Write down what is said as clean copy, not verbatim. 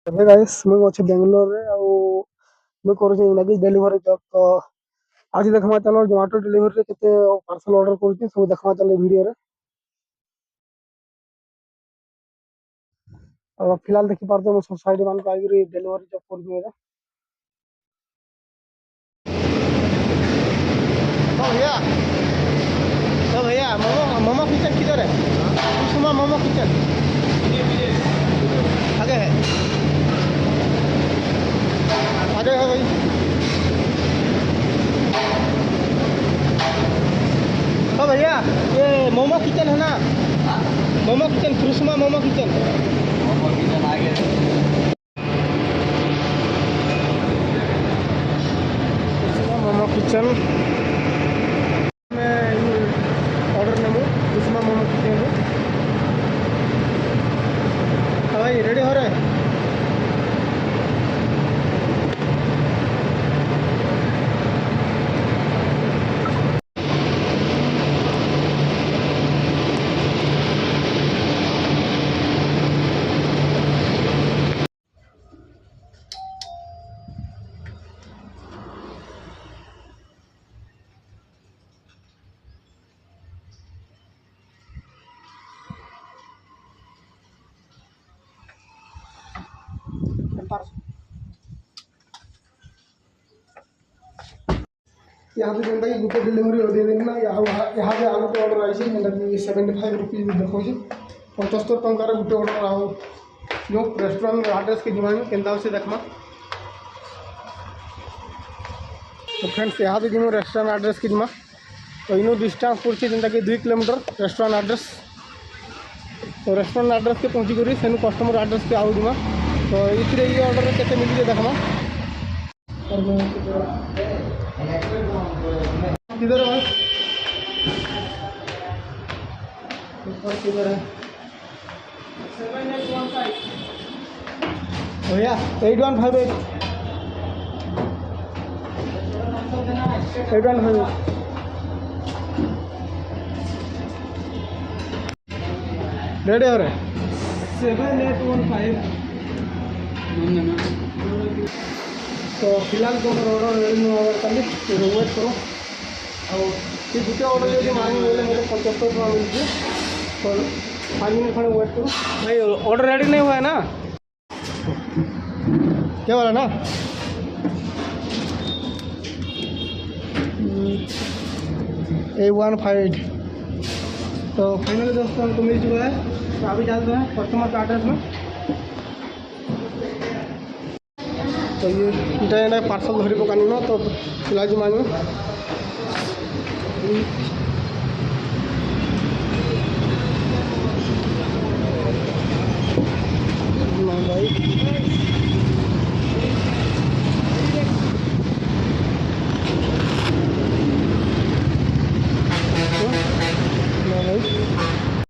Hey guys मुझे अच्छे बेंगलोर रे मैं करूँ लगे डेलीवरी जॉब तो आज देखमा चलो जोमेटो डिलीवरी केते पार्सल ऑर्डर करूँ सब देखमा चलो वीडियो रे और फिलहाल देखि पारतो मैं सोसाइटी मान को आगे डेलीवरी जॉब करूँ रे। तो भैया मोमो मोमो किचन किधर है? कुसुमा मोमो किचन आगे है भाई। तो भैया ये मोमो किचन है ना? मोमो किचन कुसुमा मोमो किचन आगे मोमो किचन में ऑर्डर नेमु कुसुमा मोमो किचन भाई रेडी हो रहे यहाँ पे जेनता कि गोटे डिलीवरी दे देनी ना यहाँ पे आलू गोटे ऑर्डर आई जेनता कि 75 रुपीज देखो 75 टंकार गोटे ऑर्डर आओ जो रेस्टोरेंट एड्रेस के जीवन केन्ता से देखमा। तो फ्रेंड्स यहाँ पे जीवन रेस्टोरेंट एड्रेस के जीमा तो इनो डिस्टेंस पड़े जेनता कि 2 किलोमीटर रेस्टोरेंट एड्रेस तो रेस्टोरेंट एड्रेस के पहुँची करी सेनु कस्टमर एड्रेस के आउ जीमा तो ये ऑर्डर केते मिली देखमा किधर है किधर है भैया 8158 रेडी हो रहे 7815 तो फिलहाल तो ऑर्डर वेट करो और ये गोटे ऑर्डर जब मांगी बोले मेरे 75 टका मिलती तो 5 मिनट खड़े वेट करो भाई। ऑर्डर रेडी नहीं हुआ है ना? क्या वाला ना 815 तो फाइनली दोस्तों हमको मिल चुका है। तो अभी जाते हैं कस्टमर का एड्रेस में तो ये इटा पार्सल धरी पकानी ना तो फिलहाल मांगे भाई